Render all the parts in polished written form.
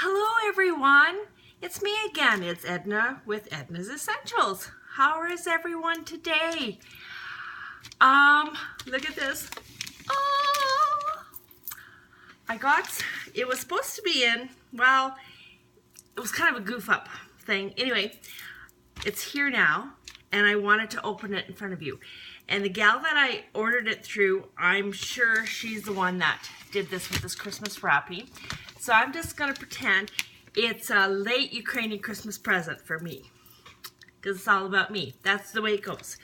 Hello everyone, it's me again. It's Edna with Edna's Essentials. How is everyone today? Look at this. Oh, it was supposed to be in, well, it was kind of a goof up thing. Anyway, it's here now and I wanted to open it in front of you. And the gal that I ordered it through, I'm sure she's the one that did this with this Christmas wrapping. So I'm just going to pretend it's a late Ukrainian Christmas present for me. Because it's all about me. That's the way it goes.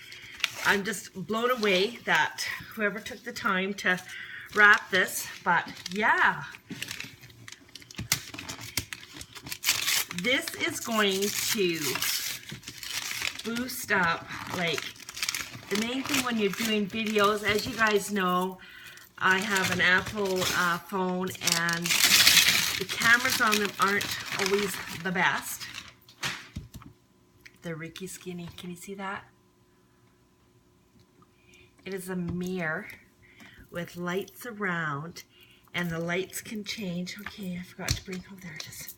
I'm just blown away that whoever took the time to wrap this. But yeah. This is going to boost up, like, the main thing when you're doing videos, as you guys know, I have an Apple phone and the cameras on them aren't always the best. The Rikki Skinny, can you see that? It is a mirror with lights around and the lights can change. Okay, I forgot to bring, oh there it is.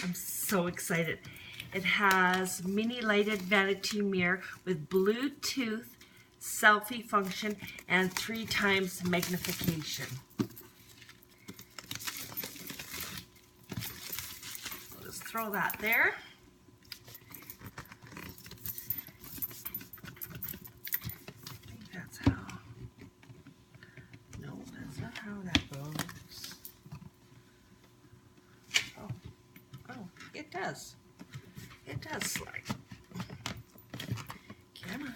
I'm so excited. It has mini lighted vanity mirror with Bluetooth selfie function and 3 times magnification. I'll just throw that there. I think that's how. No, that's not how that goes. Oh, it does. It does slide. Camera.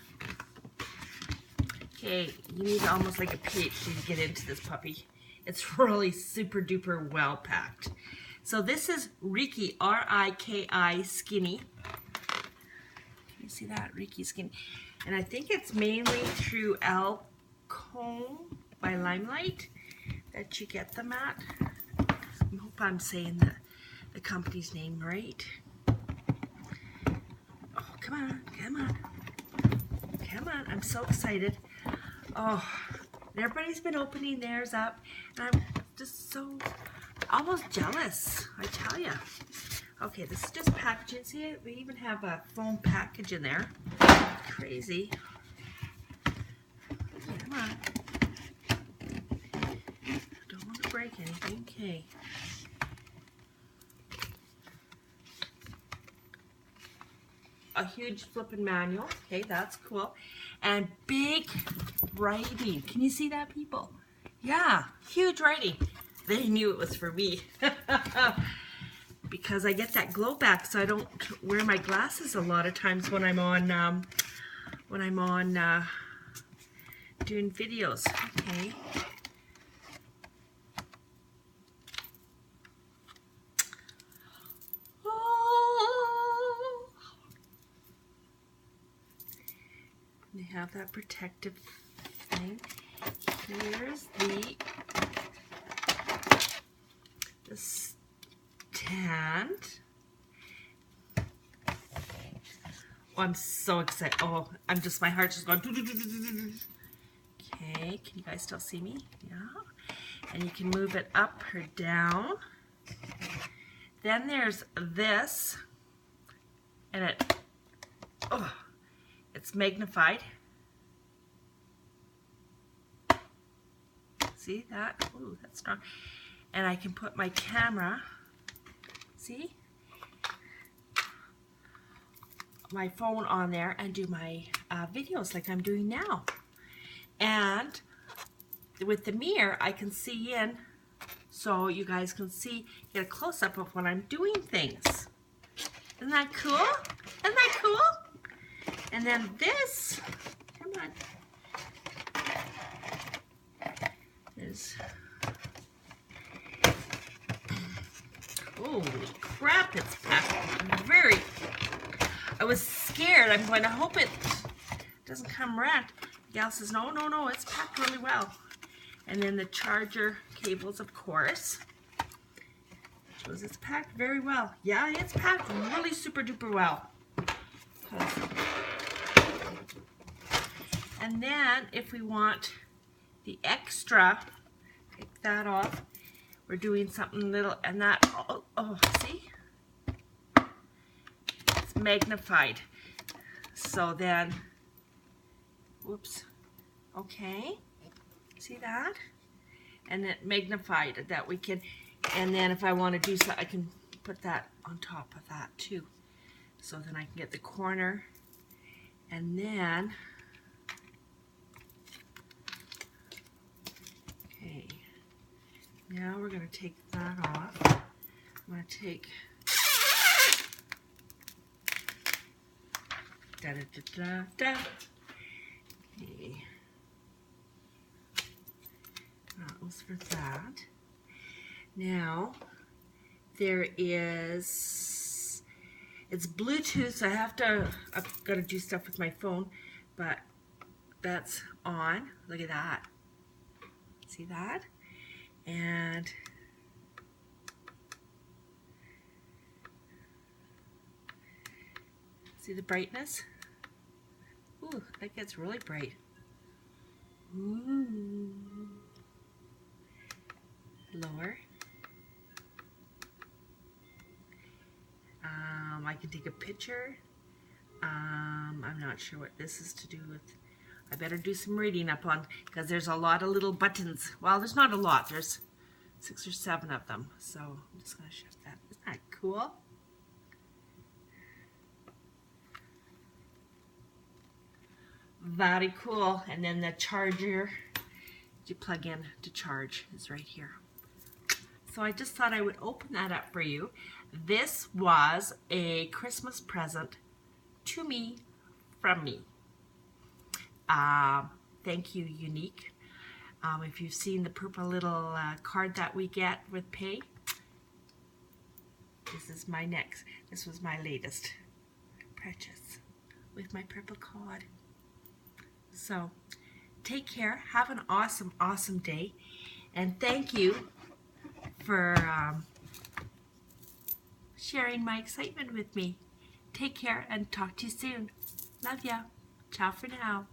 Okay, you need almost like a PhD to get into this puppy. It's really super duper well packed. So this is Rikki, R-I-K-I Skinny. Can you see that? Rikki Skinny. And I think it's mainly through Alcone by Limelight that you get them at. I hope I'm saying the company's name right. Come on, come on, come on. I'm so excited. Oh, everybody's been opening theirs up, and I'm just so almost jealous, I tell you. Okay, this is just packaging. See, we even have a foam package in there. Crazy. Come on. Don't want to break anything. Okay. A huge flipping manual. Okay, that's cool. And big writing. Can you see that, people? Yeah, huge writing. They knew it was for me. Because I get that glow back, so I don't wear my glasses a lot of times when I'm on doing videos. Okay. They have that protective thing. Here's the stand. Oh, I'm so excited. Oh, my heart's just going. Okay, can you guys still see me? Yeah. And you can move it up or down. Then there's this, and it's magnified. See that? Ooh, that's strong. And I can put my camera, see? My phone on there and do my videos like I'm doing now. And with the mirror, I can see in, so you guys can see, get a close-up of when I'm doing things. Isn't that cool? Isn't that cool? And then this, come on, is, holy crap, it's packed very, I was scared. I'm going to hope it doesn't come wrapped. Gal says, no, no, no, it's packed really well. And then the charger cables, of course. Shows it's packed very well. Yeah, it's packed really super duper well. And then if we want the extra, take that off, we're doing something little, and that, oh, see? It's magnified. So then, whoops, okay, see that? And it magnified that we can, and then if I want to do so, I can put that on top of that too. So then I can get the corner, and then, okay, now we're going to take that off. I'm going to take, da-da-da-da-da. Okay. That was for that. Now, there is, it's Bluetooth, so I've got to do stuff with my phone, but that's on. Look at that. See that? And see the brightness? Ooh, that gets really bright. Ooh. Lower. I can take a picture. I'm not sure what this is to do with. I better do some reading up on, because there's a lot of little buttons. Well, there's not a lot. There's 6 or 7 of them. So I'm just going to shift that. Isn't that cool? Very cool. And then the charger you plug in to charge is right here. So I just thought I would open that up for you. This was a Christmas present to me from me. Thank you, Unique. If you've seen the purple little card that we get with pay, this was my latest purchase with my purple card. So take care, have an awesome, awesome day, and thank you for sharing my excitement with me. Take care and talk to you soon. Love ya. Ciao for now.